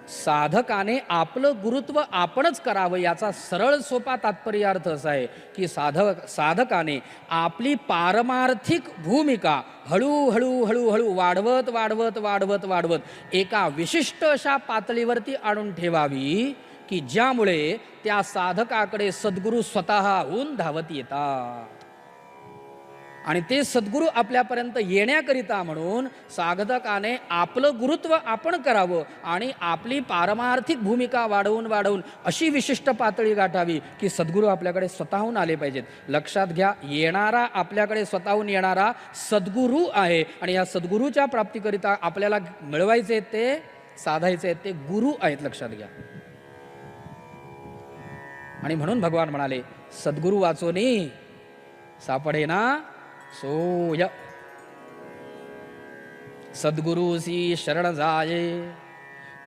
साधकाने आपलं गुरुत्व आपणच करावं याचा सरळ सोपा तात्पर्यार्थ असा आहे की साधकाने आपली पारमार्थिक भूमिका हळूहळू हळूहळू वाढवत वाढवत वाढवत वाढवत एका विशिष्ट अशा पातळीवरती आणून ठेवावी की ज्यामुळे त्या साधकाकडे सद्गुरू स्वतःहून धावत येतात. आणि ते सद्गुरू आपल्यापर्यंत येण्याकरिता म्हणून साधकाने आपलं गुरुत्व आपण करावं आणि आपली पारमार्थिक भूमिका वाढवून वाढवून अशी विशिष्ट पातळी गाठावी की सद्गुरू आपल्याकडे स्वतःहून आले पाहिजेत. लक्षात घ्या, येणारा आपल्याकडे स्वतःहून येणारा सद्गुरू आहे आणि या सद्गुरूच्या प्राप्तीकरिता आपल्याला मिळवायचे आहेत ते, साधायचे आहेत ते गुरु आहेत. लक्षात घ्या. आणि म्हणून भगवान म्हणाले सद्गुरू वाचोनी सापडेना सोय, सद्गुरूसी शरण जाये